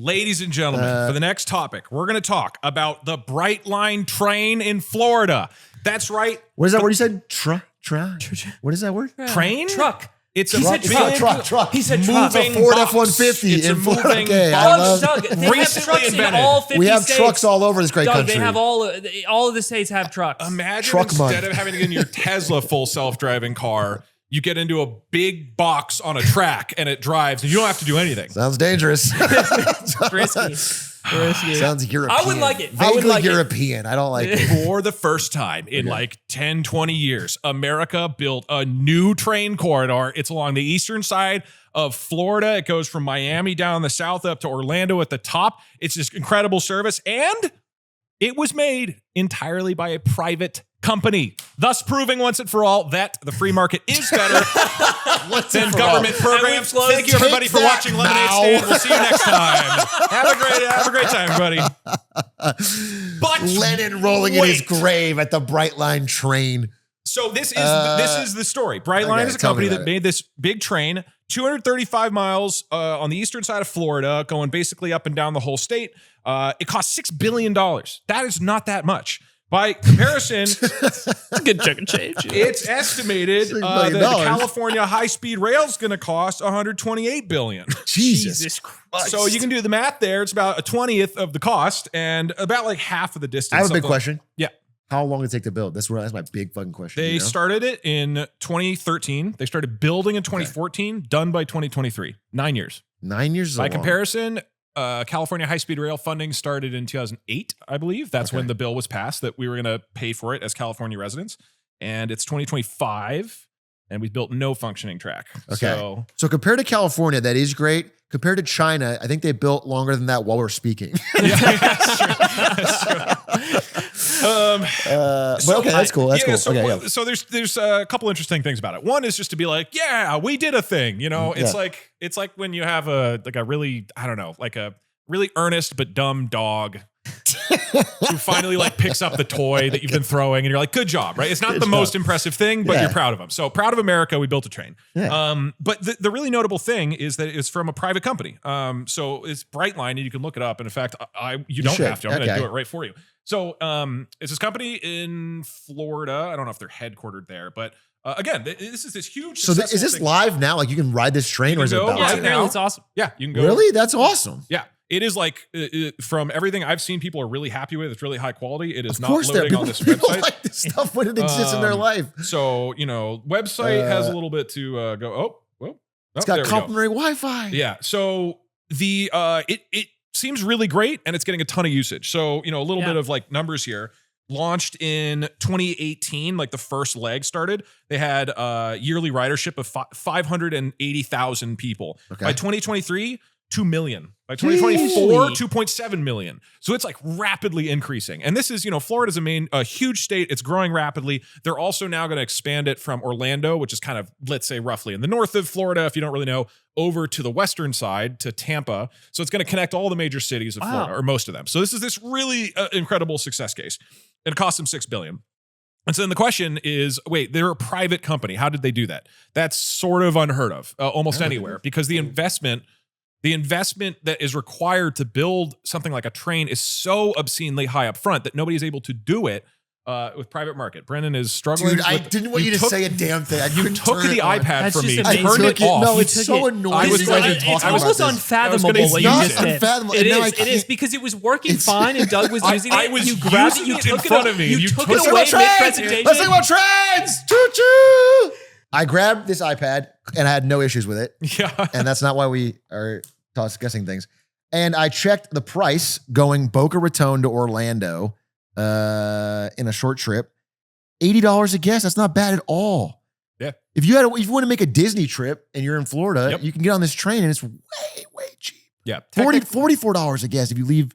Ladies and gentlemen, for the next topic, we're going to talk about the Brightline train in Florida. That's right. What is that word you said? What is that word? Train? Truck. It's He a said big truck. He said truck. moving Ford box. F-150 It's a in Florida. moving Okay, box. Doug, they have Recently trucks in invented. all 50 We have states. trucks all over this great Doug, country. they have all of the states have trucks. Imagine Truck instead month. of having to get in your Tesla full self-driving car, you get into a big box on a track and it drives and you don't have to do anything. Sounds dangerous. Risky. Sounds European. I would like it. Vaguely I would like it. European. I don't like it. For the first time in like 10, 20 years, America built a new train corridor. It's along the eastern side of Florida. It goes from Miami down the south up to Orlando at the top. It's this incredible service. And it was made entirely by a private company, thus proving once and for all that the free market is better than government programs. Thank you, everybody, for watching Lemonade Stand. We'll see you next time. Have a great time, everybody. But Lenin rolling in his grave at the Brightline train. So this is the story. Brightline Okay, is a tell company me that about it. made this big train, 235 miles on the eastern side of Florida, going basically up and down the whole state. It cost $6 billion. That is not that much. By comparison, Good chunk of change. it's estimated $6 that billion. the California high-speed rail is going to cost $128 billion. Jesus. Christ. So you can do the math there. It's about a 20th of the cost and about like half of the distance. I have a big of the- question. Yeah. How long did it take to build? That's my big fucking question. They you know? started it in 2013. They started building in 2014, done by 2023. 9 years. 9 years. Is By a long- comparison, California high-speed rail funding started in 2008, I believe. That's Okay. when the bill was passed that we were going to pay for it as California residents. And it's 2025, and we built no functioning track. Okay. So compared to California, that is great. Compared to China, I think they built longer than that while we're speaking. But okay, that's cool. That's cool. So, Okay, yeah. so there's a couple interesting things about it. One is just to be like, yeah, we did a thing. You know, it's Yeah. like when you have a really, I don't know, like a really earnest but dumb dog who finally like picks up the toy that you've been throwing and you're like, good job, right? It's not the most impressive thing, but Yeah. you're proud of them. So proud of America, we built a train. Yeah. But the really notable thing is that it's from a private company. So it's Brightline and you can look it up. And in fact, you don't should. have to. I'm going to Okay. do it right for you. So it's this company in Florida. I don't know if they're headquartered there, but again, this is this huge. So is this successful thing. live now? Like you can ride this train, You or is it can go about right to? now. It's awesome. Yeah, you can go. Really? That's awesome. Yeah. It is like from everything I've seen, people are really happy with. It's really high quality. It is Of not course, there loading on people, this people website. like this stuff when it exists in their life. So website has a little bit to go. Oh, well, It's there got we go. complimentary Wi-Fi. Yeah. So the it seems really great and it's getting a ton of usage. So, a little Yeah. bit of like numbers here. Launched in 2018, like the first leg started. They had yearly ridership of 580,000 people. Okay. By 2023, 2 million. By 2024, Jeez. 2.7 million. So it's like rapidly increasing. And this is, Florida's a huge state. It's growing rapidly. They're also now going to expand it from Orlando, which is kind of, let's say, roughly in the north of Florida, if you don't really know, over to the western side to Tampa. So it's going to connect all the major cities of Florida, or most of them. So this is this really incredible success case. And it cost them $6 billion. And so then the question is, wait, they're a private company. How did they do that? That's sort of unheard of almost anywhere because the investment that is required to build something like a train is so obscenely high up front that nobody is able to do it with private market. Brendan is struggling. Dude, I didn't want you to say a damn thing. I You couldn't took turn the it on. iPad That's from me. just I amazing. turned I it took it. off. No, You it's took so it. annoying. This you is guys are it's talking almost about this. unfathomable It's what you not just did. unfathomable. It No, I is. It is can't. because it was working It's- fine and Doug was using I it. was You grabbed it. using You it in took front it. of me. You You took took it it. away Let's talk about mid trains. Let's talk presentation. about trains. Choo choo. I grabbed this iPad and I had no issues with it. Yeah. And that's not why we are discussing things. And I checked the price going Boca Raton to Orlando in a short trip. $80 a guest. That's not bad at all. Yeah. If you want to make a Disney trip and you're in Florida, Yep. you can get on this train and it's way cheap. Yeah. $44 a guest if you leave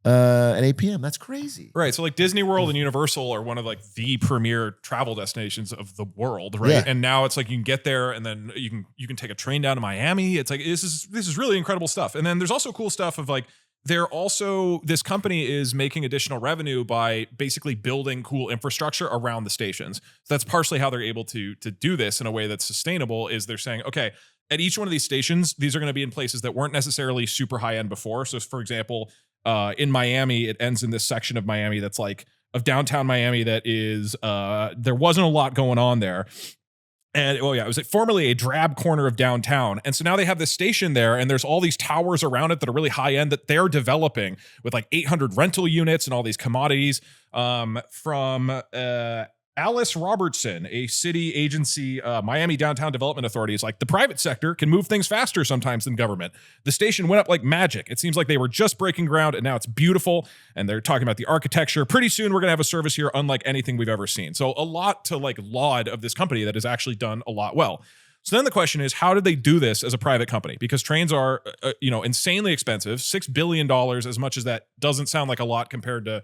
at 8 p.m. That's crazy. Right. So like Disney World and Universal are one of like the premier travel destinations of the world, right? Yeah. And now it's like you can get there and then you can take a train down to Miami. It's like this is really incredible stuff. And then there's also cool stuff of like this company is making additional revenue by basically building cool infrastructure around the stations. So that's partially how they're able to do this in a way that's sustainable is they're saying, okay, at each one of these stations, these are going to be in places that weren't necessarily super high end before. So, for example, in Miami, it ends in this section of Miami that's like of downtown Miami that is there wasn't a lot going on there. And it was formerly a drab corner of downtown. And so now they have this station there, and there's all these towers around it that are really high end that they're developing with like 800 rental units and all these commodities from Alice Robertson, a city agency, Miami Downtown Development Authority, is like the private sector can move things faster sometimes than government. The station went up like magic. It seems like they were just breaking ground and now it's beautiful. And they're talking about the architecture. Pretty soon we're going to have a service here unlike anything we've ever seen. So a lot to like laud of this company that has actually done a lot well. So then the question is, how did they do this as a private company? Because trains are, insanely expensive, $6 billion, as much as that doesn't sound like a lot compared to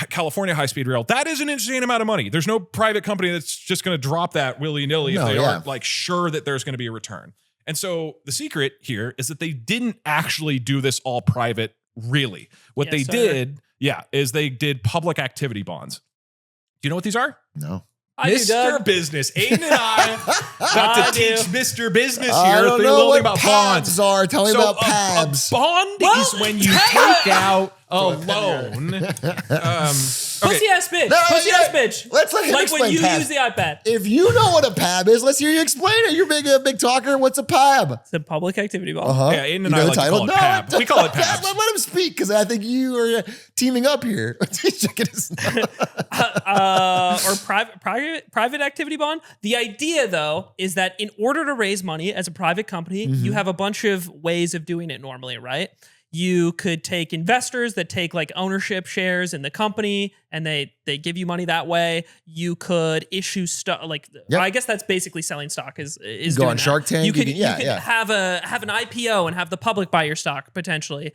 California high-speed rail. That is an insane amount of money. There's no private company that's just going to drop that willy-nilly if they aren't like sure that there's going to be a return. And so the secret here is that they didn't actually do this all private, really. What they did, is they did public activity bonds. Do you know what these are? No. Mr. Business. Aiden and I got to teach Mr. Business here. I don't They're know learning what about bonds. PABs are. Tell me about A PABs. bond is when you take out a loan. Pussy ass bitch. Pussy ass bitch. Let's let him like explain when you PABs. use the iPad. If you know what a PAB is, let's hear you explain it. You're a big talker. What's a PAB? It's a public activity bond. Yeah, Aiden and I like to call it PAB. We call it PABs. Let him speak because I think you are teaming up here. Or private activity bond. The idea, though, is that in order to raise money as a private company, you have a bunch of ways of doing it normally, right? You could take investors that take like ownership shares in the company and they give you money that way. You could issue stock, I guess that's basically selling stock is go doing on that. Shark Tank. You could have an IPO and have the public buy your stock potentially.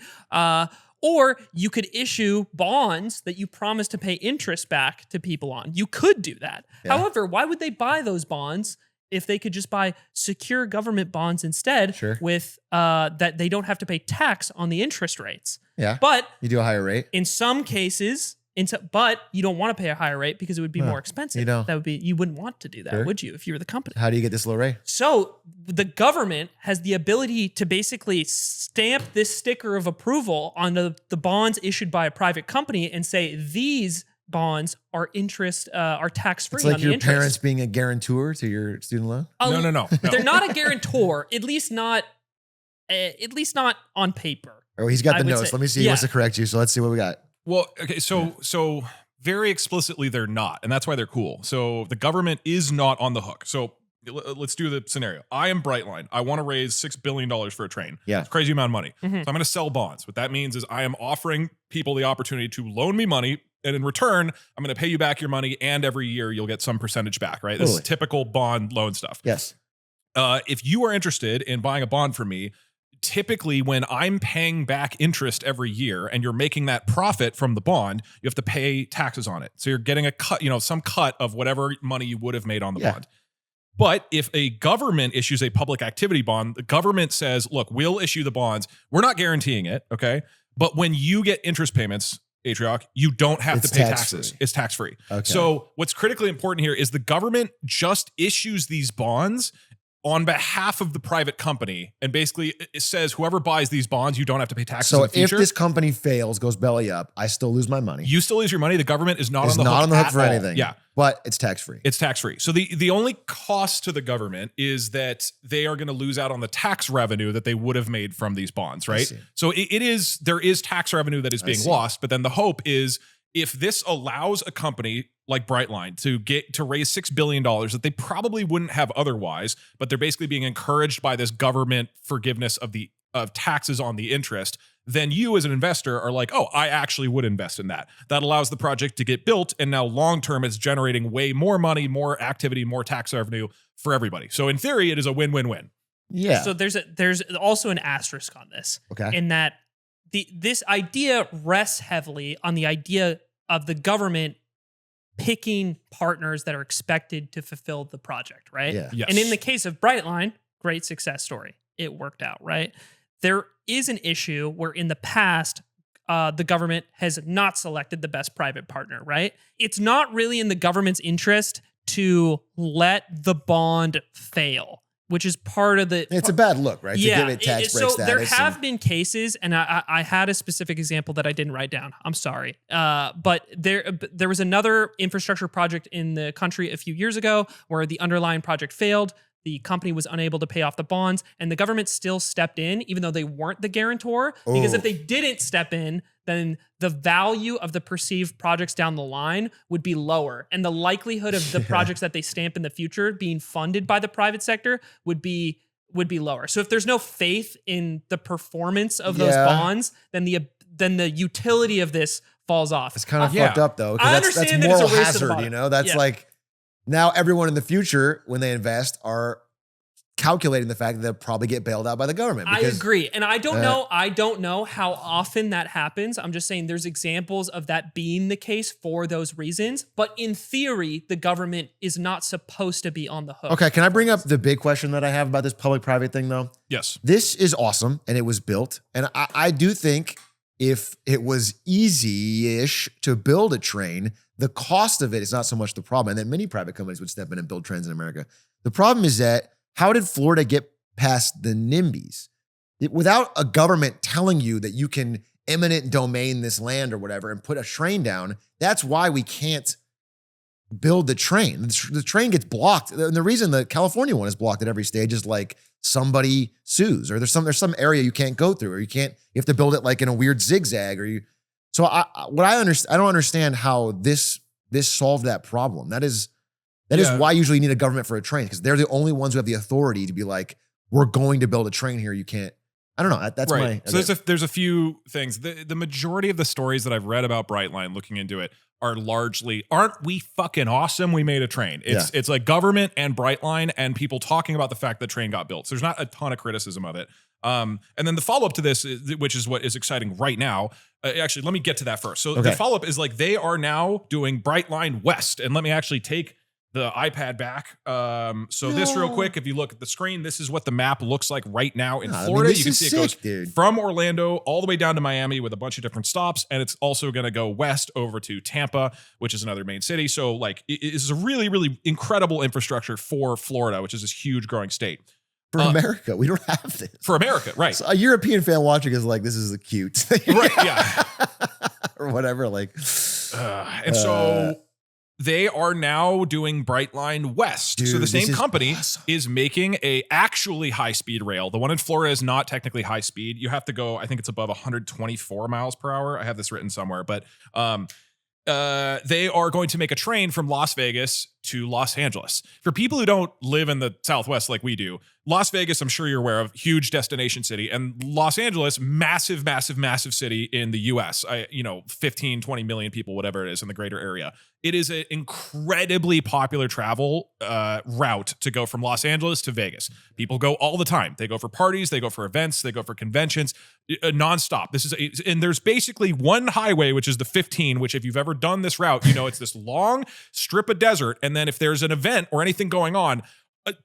Or you could issue bonds that you promise to pay interest back to people on. You could do that. Yeah. However, why would they buy those bonds if they could just buy secure government bonds instead with that they don't have to pay tax on the interest rates? Yeah. But you do a higher rate. in some cases, but you don't want to pay a higher rate because it would be more expensive. You don't. You wouldn't want to do that, would you, if you were the company? How do you get this low rate? So the government has the ability to basically stamp this sticker of approval on the bonds issued by a private company and say these bonds are tax-free. It's like on your the interest. parents being a guarantor to your student loan. No. They're not a guarantor, at least not on paper. Oh, he's got I the would notes. say- Let me see. He wants to correct you. So let's see what we got. Well, okay, so very explicitly they're not, and that's why they're cool. So the government is not on the hook. So let's do the scenario. I am Brightline. I want to raise $6 billion for a train. Yeah. It's a crazy amount of money. Mm-hmm. So I'm going to sell bonds. What that means is I am offering people the opportunity to loan me money, and in return, I'm going to pay you back your money, and every year you'll get some percentage back, right? This is typical bond loan stuff. Yes. If you are interested in buying a bond from me, typically when I'm paying back interest every year and you're making that profit from the bond, you have to pay taxes on it. So you're getting a cut, some cut of whatever money you would have made on the bond. But if a government issues a public activity bond, the government says, look, we'll issue the bonds. We're not guaranteeing it, okay? But when you get interest payments, Atrioc, you don't have to pay taxes. It's tax-free. Okay. So what's critically important here is the government just issues these bonds on behalf of the private company, and basically it says whoever buys these bonds, you don't have to pay taxes in So the future. if this company fails, goes belly up, I still lose my money. You still lose your money. The government is not It's on the not hook on the hook at for all. anything. Yeah. But it's tax-free. It's tax-free. So the only cost to the government is that they are going to lose out on the tax revenue that they would have made from these bonds, right? see. So there is tax revenue that is being lost, but then the hope is if this allows a company like Brightline to raise $6 billion that they probably wouldn't have otherwise, but they're basically being encouraged by this government forgiveness of taxes on the interest, then you as an investor are like, oh, I actually would invest in that. That allows the project to get built, and now long-term it's generating way more money, more activity, more tax revenue for everybody. So in theory, it is a win-win-win. Yeah. So there's also an asterisk on this. Okay. In that this idea rests heavily on the idea of the government picking partners that are expected to fulfill the project, right? Yeah. Yes. And in the case of Brightline, great success story. It worked out, right? There is an issue where in the past, the government has not selected the best private partner, right? It's not really in the government's interest to let the bond fail. which is part of the. It's a bad look, right? Yeah. To give it tax break So status. there have been cases, and I had a specific example that I didn't write down. I'm sorry. But there was another infrastructure project in the country a few years ago where the underlying project failed. The company was unable to pay off the bonds, and the government still stepped in, even though they weren't the guarantor. Because if they didn't step in, then the value of the perceived projects down the line would be lower. And the likelihood of the projects that they stamp in the future being funded by the private sector would be lower. So if there's no faith in the performance of those bonds, then the utility of this falls off. It's kind of fucked up though. I That's understand that moral it's a race to the hazard, bottom. you know? That's Yeah. like now everyone in the future, when they invest, are calculating the fact that they'll probably get bailed out by the government. I because- agree. And I don't know how often that happens. I'm just saying there's examples of that being the case for those reasons. But in theory, the government is not supposed to be on the hook. Okay, can I bring up the big question that I have about this public-private thing though? Yes. This is awesome and it was built. And I do think if it was easy-ish to build a train, the cost of it is not so much the problem. And then many private companies would step in and build trains in America. The problem is that how did Florida get past the NIMBYs? Without a government telling you that you can eminent domain this land or whatever and put a train down, that's why we can't build the train. The train gets blocked. And the reason the California one is blocked at every stage is like somebody sues, or there's some area you can't go through, or you have to build it like in a weird zigzag, or you. So I don't understand how this solved that problem. That is why usually you need a government for a train, because they're the only ones who have the authority to be like, we're going to build a train here. You can't. I don't know. That's right. my. So there's a few things. The majority of the stories that I've read about Brightline, looking into it, are largely, aren't we fucking awesome? We made a train. It's like government and Brightline and people talking about the fact that train got built. So there's not a ton of criticism of it. And then the follow up to this, which is what is exciting right now. Actually, let me get to that first. So the follow up is like they are now doing Brightline West, and let me actually take the iPad back. This real quick, if you look at the screen, this is what the map looks like right now in Florida. You can see it goes from Orlando all the way down to Miami with a bunch of different stops. And it's also going to go west over to Tampa, which is another main city. So like it is a really, really incredible infrastructure for Florida, which is this huge growing state. For America, we don't have this. For America, right. So a European fan watching is like, this is cute. Right, yeah. Or whatever, like. So they are now doing Brightline West. Dude, so the same company awesome. is making a actually high-speed rail. The one in Florida is not technically high speed. You have to go, I think it's above 124 miles per hour. I have this written somewhere, but they are going to make a train from Las Vegas to Los Angeles. For people who don't live in the Southwest like we do, Las Vegas, I'm sure you're aware of, huge destination city, and Los Angeles, massive, massive, massive city in the US. 15, 20 million people, whatever it is in the greater area. It is an incredibly popular travel route to go from Los Angeles to Vegas. People go all the time. They go for parties, they go for events, they go for conventions, nonstop. And there's basically one highway, which is the 15, which if you've ever done this route, you know it's this long strip of desert. And then if there's an event or anything going on,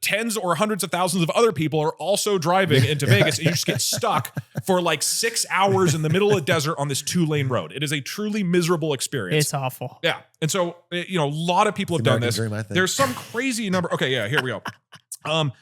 tens or hundreds of thousands of other people are also driving into Vegas, and you just get stuck for like 6 hours in the middle of the desert on this 2-lane road. It is a truly miserable experience. It's awful. Yeah. And so, a lot of people have done this. There's some crazy number. Okay. Yeah. Here we go.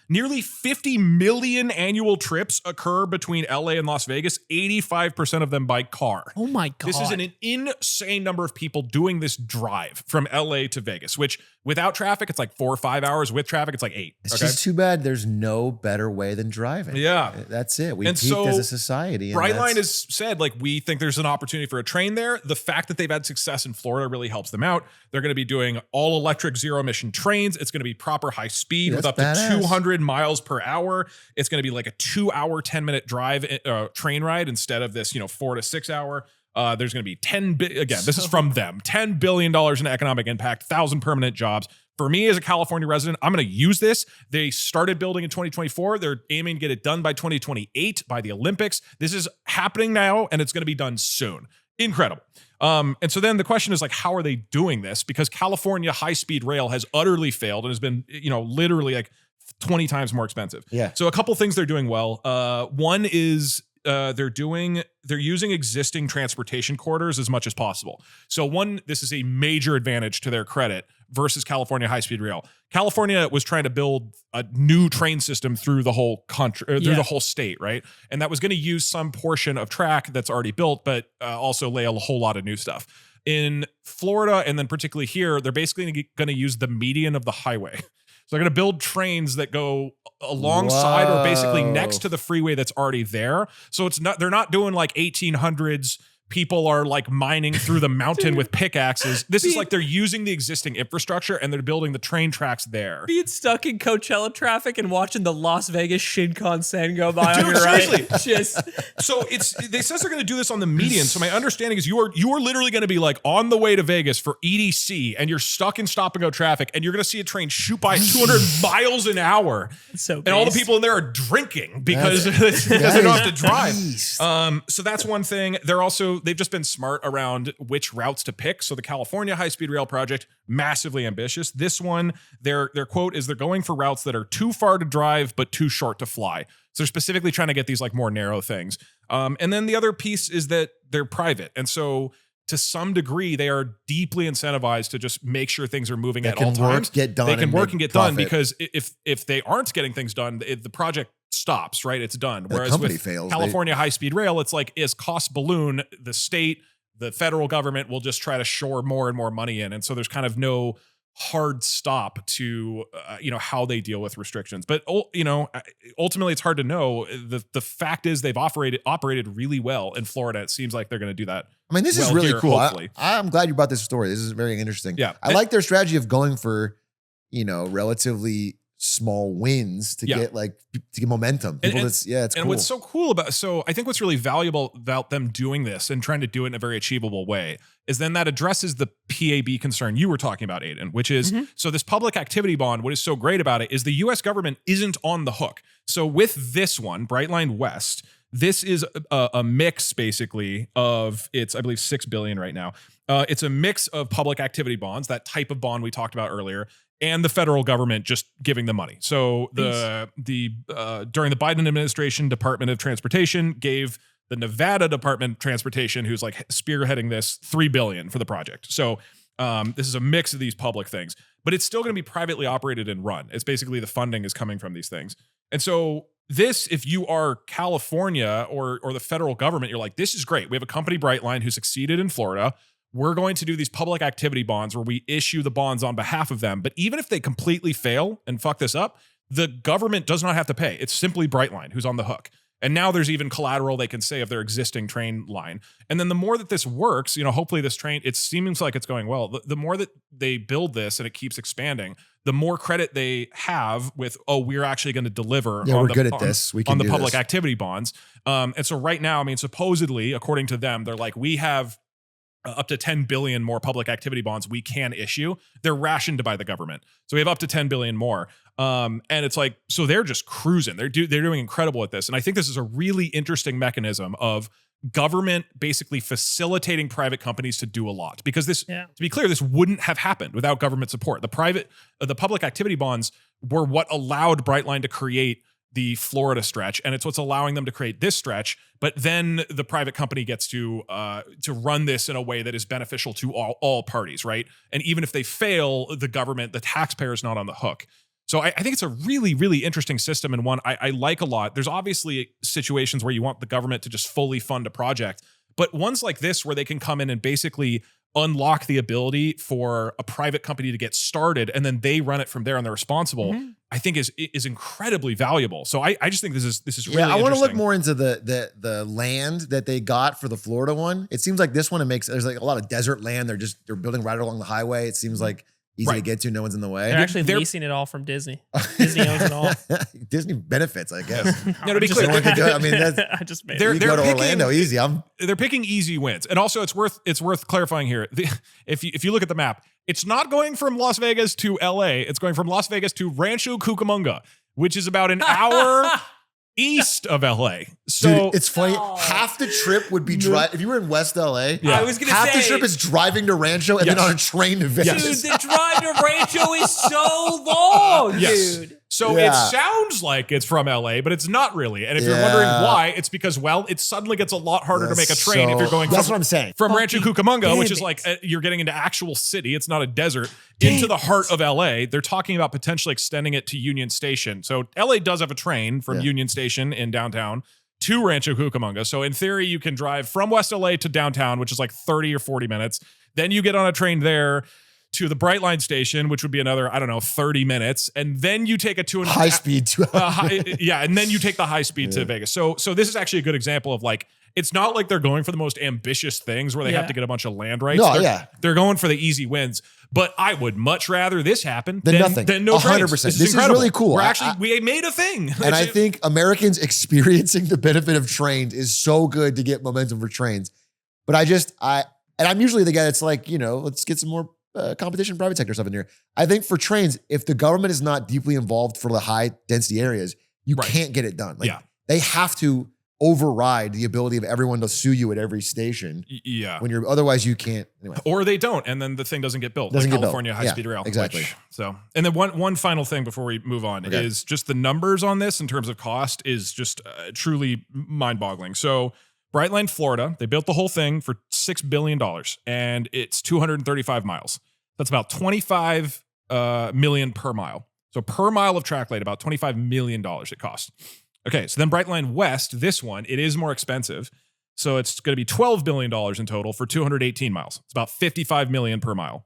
Nearly 50 million annual trips occur between LA and Las Vegas, 85% of them by car. Oh my God. This is an insane number of people doing this drive from LA to Vegas, which without traffic, it's like 4 or 5 hours. With traffic, it's like 8. It's just too bad there's no better way than driving. Yeah. That's it. We And peaked so as a society. and Brightline that's- has said, like, we think there's an opportunity for a train there. The fact that they've had success in Florida really helps them out. They're going to be doing all electric zero emission trains. It's going to be proper high speed with up to badass. 200 miles per hour. It's going to be like a 2-hour, 10-minute drive train ride instead of this, 4 to 6 hour. There's going to be this is from them, $10 billion in economic impact, 1,000 permanent jobs. For me as a California resident, I'm going to use this. They started building in 2024. They're aiming to get it done by 2028 by the Olympics. This is happening now, and it's going to be done soon. Incredible. And so then the question is like, how are they doing this? Because California high-speed rail has utterly failed and has been, literally like 20 times more expensive. Yeah. So a couple things they're doing well. One is they're using existing transportation corridors as much as possible. So this is a major advantage to their credit versus California high-speed rail. California was trying to build a new train system through the whole country, through the whole state, right? And that was going to use some portion of track that's already built, but also lay a whole lot of new stuff. In Florida, and then particularly here, they're basically going to use the median of the highway. So they're going to build trains that go alongside or basically next to the freeway that's already there. So it's not, they're not doing like 1800s people are like mining through the mountain with pickaxes. This is like they're using the existing infrastructure and they're building the train tracks there. Being stuck in Coachella traffic and watching the Las Vegas Shinkansen go by on your right. So they says they're going to do this on the median. So my understanding is you are literally going to be like on the way to Vegas for EDC and you're stuck in stop and go traffic and you're going to see a train shoot by 200 miles an hour. So and all the people in there are drinking because they don't have to drive. So that's one thing. They've just been smart around which routes to pick. So the California high-speed rail project, massively ambitious. This one, their quote is they're going for routes that are too far to drive, but too short to fly. So they're specifically trying to get these like more narrow things. And then the other piece is that they're private. And so to some degree, they are deeply incentivized to just make sure things are moving at all times. They can work and get done because if they aren't getting things done, the project stops, right? It's done. Whereas with California high-speed rail, it's like as costs balloon, the state, the federal government will just try to shore more and more money in. And so there's kind of no hard stop to, how they deal with restrictions. But, ultimately it's hard to know. The fact is they've operated really well in Florida. It seems like they're going to do that. I mean, this is really cool. I'm glad you brought this story. This is very interesting. Yeah. I like their strategy of going for, relatively small wins to get momentum. It's cool. And what's so cool I think what's really valuable about them doing this and trying to do it in a very achievable way is then that addresses the PAB concern you were talking about, Aiden, which is, so this public activity bond, what is so great about it is the US government isn't on the hook. So with this one, Brightline West, this is a mix basically of I believe 6 billion right now. It's a mix of public activity bonds, that type of bond we talked about earlier, and the federal government just giving the money. So during the Biden administration, Department of Transportation gave the Nevada Department of Transportation, who's like spearheading this, $3 billion for the project. So this is a mix of these public things, but it's still going to be privately operated and run. It's basically the funding is coming from these things. And so this, if you are California or the federal government, you're like, this is great. We have a company, Brightline, who succeeded in Florida. We're going to do these public activity bonds where we issue the bonds on behalf of them. But even if they completely fail and fuck this up, the government does not have to pay. It's simply Brightline who's on the hook. And now there's even collateral they can say of their existing train line. And then the more that this works, hopefully this train, it seems like it's going well. The more that they build this and it keeps expanding, the more credit they have with, we're actually going to deliver on the public activity bonds. And so right now, supposedly, according to them, they're like, we have up to 10 billion more public activity bonds we can issue. They're rationed by the government. So we have up to 10 billion more. And it's like, so they're just cruising. They're doing incredible at this. And I think this is a really interesting mechanism of government basically facilitating private companies to do a lot. Because this, to be clear, this wouldn't have happened without government support. The public activity bonds were what allowed Brightline to create the Florida stretch, and it's what's allowing them to create this stretch. But then the private company gets to run this in a way that is beneficial to all parties, right? And even if they fail, the government, the taxpayer is not on the hook. So I think it's a really, really interesting system, and one I like a lot. There's obviously situations where you want the government to just fully fund a project, but ones like this where they can come in and basically unlock the ability for a private company to get started and then they run it from there and they're responsible, I think is incredibly valuable. So I just think this is really I want to look more into the land that they got for the Florida one. It seems like this one, there's like a lot of desert land. They're building right along the highway. It seems like easy to get to. No one's in the way. They're actually leasing it all from Disney. Disney owns it all. Disney benefits, I guess. To be clear, I just made it. You go to Orlando, easy. They're picking easy wins, and also it's worth clarifying here. If you look at the map, it's not going from Las Vegas to LA. It's going from Las Vegas to Rancho Cucamonga, which is about an hour east of LA. So dude, it's funny. Half the trip would be if you were in West LA. Yeah. I was gonna half the trip is driving to Rancho and then on a train to Vegas. Dude, the drive to Rancho is so long, dude. So Yeah. it sounds like it's from LA, but it's not really. And if you're wondering why, it's because, well, it suddenly gets a lot harder to make a train if you're going That's from, what I'm saying. from Rancho Fucking Cucamonga, which damn is like it. you're getting into actual city. It's not a desert, into the heart of LA. They're talking about potentially extending it to Union Station. So LA does have a train from Yeah. Union Station in downtown to Rancho Cucamonga. So in theory, you can drive from West LA to downtown, which is like 30 or 40 minutes. Then you get on a train there to the Brightline station, which would be another, I don't know, 30 minutes. And then you take a High speed. and then you take the high speed to Vegas. So this is actually a good example of like, it's not like they're going for the most ambitious things where they have to get a bunch of land rights. No, They're going for the easy wins. But I would much rather this happen Than nothing. than no 100%. trains. This is incredible. really cool. We're I- actually, we made a thing. And I think Americans experiencing the benefit of trains is so good to get momentum for trains. But I'm usually the guy that's like, let's get some more competition, private sector stuff in here. I think for trains, if the government is not deeply involved for the high density areas, you Right. can't get it done. Like, Yeah. they have to override the ability of everyone to sue you at every station yeah. when otherwise you can't. Anyway. Or they don't, and then the thing doesn't get built. Doesn't like get built. California High Yeah, Speed Rail. exactly. And then one final thing before we move on Okay. is just the numbers on this in terms of cost is just truly mind-boggling. So Brightline, Florida, they built the whole thing for $6 billion, and it's 235 miles. That's about 25 million per mile. So per mile of track light, about $25 million it costs. Okay, so then Brightline West, this one, it is more expensive. So it's going to be $12 billion in total for 218 miles. It's about $55 million per mile.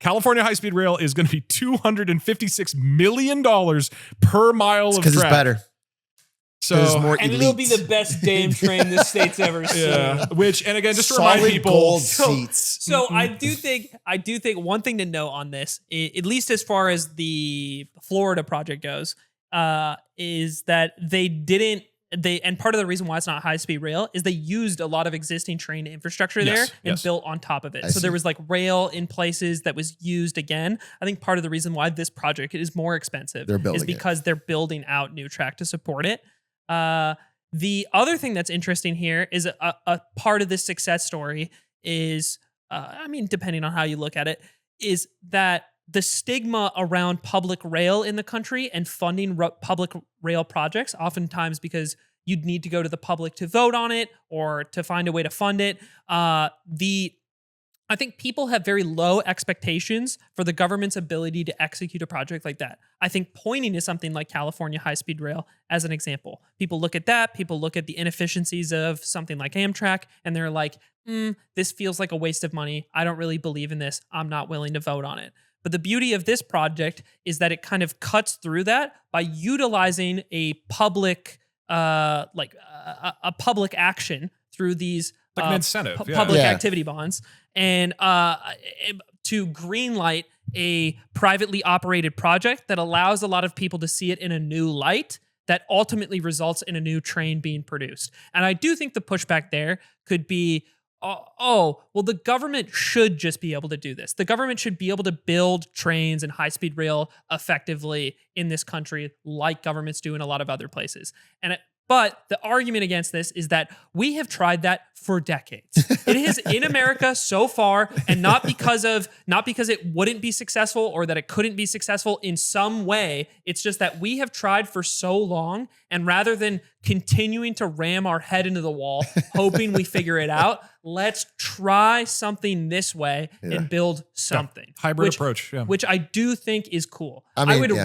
California High Speed Rail is going to be $256 million per mile of Because it's track. better. So There's more And it'll be elites. the best damn train this state's ever seen. yeah, which, and again, just to Solid remind people, gold So- seats. So I do think one thing to note on this, at least as far as the Florida project goes, is that and part of the reason why it's not high speed rail is they used a lot of existing train infrastructure there Yes, and yes. built on top of it. I So there see. was like rail in places that was used again. I think part of the reason why this project is more expensive They're building is it. because they're building out new track to support it. The other thing that's interesting here is a part of this success story is, depending on how you look at it, is that the stigma around public rail in the country and funding public rail projects, oftentimes because you'd need to go to the public to vote on it or to find a way to fund it. I think people have very low expectations for the government's ability to execute a project like that. I think pointing to something like California High Speed Rail as an example. People look at that, people look at the inefficiencies of something like Amtrak, and they're like, this feels like a waste of money. I don't really believe in this. I'm not willing to vote on it. But the beauty of this project is that it kind of cuts through that by utilizing a public, a public action through these like an incentive. public Yeah. activity bonds, and to greenlight a privately operated project that allows a lot of people to see it in a new light that ultimately results in a new train being produced. And I do think the pushback there could be, well, the government should just be able to do this. The government should be able to build trains and high-speed rail effectively in this country like governments do in a lot of other places. But the argument against this is that we have tried that for decades. It is in America so far, and not because it wouldn't be successful or that it couldn't be successful in some way. It's just that we have tried for so long, and rather than continuing to ram our head into the wall, hoping we figure it out, let's try something this way and build something. Hybrid approach. Yeah. Which I do think is cool. I mean, I would yeah.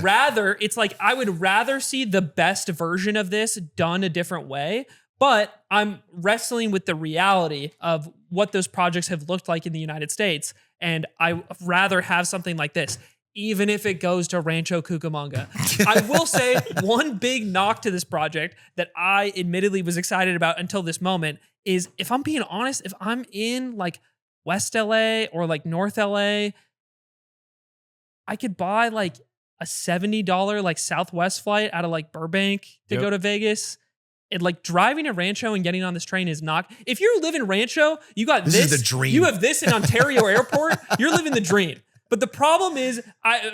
rather see the best version of this done a different way, but I'm wrestling with the reality of what those projects have looked like in the United States, and I rather have something like this, even if it goes to Rancho Cucamonga. I will say one big knock to this project that I admittedly was excited about until this moment is, if I'm being honest, if I'm in like West LA or like North LA, I could buy like a $70 like Southwest flight out of like Burbank to Yep. go to Vegas. And like driving to Rancho and getting on this train is not. If you live in Rancho, you got This this. is the dream. You have this in Ontario Airport. You're living the dream. But the problem is,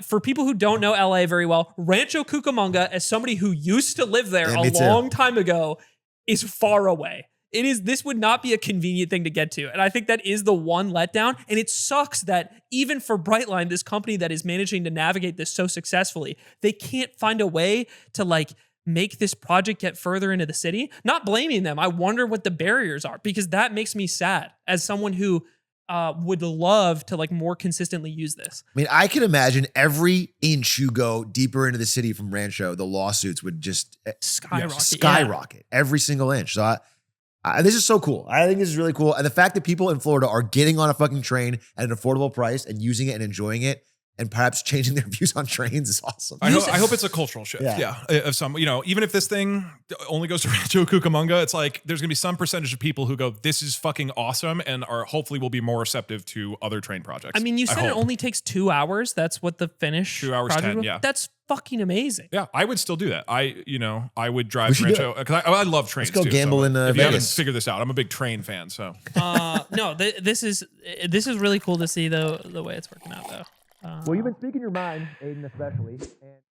for people who don't know LA very well, Rancho Cucamonga, as somebody who used to live there Yeah, a me too. long time ago, is far away. This would not be a convenient thing to get to. And I think that is the one letdown. And it sucks that even for Brightline, this company that is managing to navigate this so successfully, they can't find a way to like make this project get further into the city. Not blaming them. I wonder what the barriers are, because that makes me sad as someone who would love to like more consistently use this. I mean, I can imagine every inch you go deeper into the city from Rancho, the lawsuits would just skyrocket every single inch. So this is so cool. I think this is really cool. And the fact that people in Florida are getting on a fucking train at an affordable price and using it and enjoying it and perhaps changing their views on trains is awesome. I hope it's a cultural shift. Yeah. Of some, even if this thing only goes to Rancho Cucamonga, it's like there's going to be some percentage of people who go, this is fucking awesome, and hopefully will be more receptive to other train projects. I mean, you said it only takes 2 hours. That's what the Finnish 2 hours 10, yeah. That's fucking amazing. Yeah, I would still do that. I would drive Rancho because I love trains. Let's go gamble in if Vegas. You haven't figured this out, I'm a big train fan. So no, this is really cool to see the way it's working out though. Well, you've been speaking your mind, Aiden, especially. And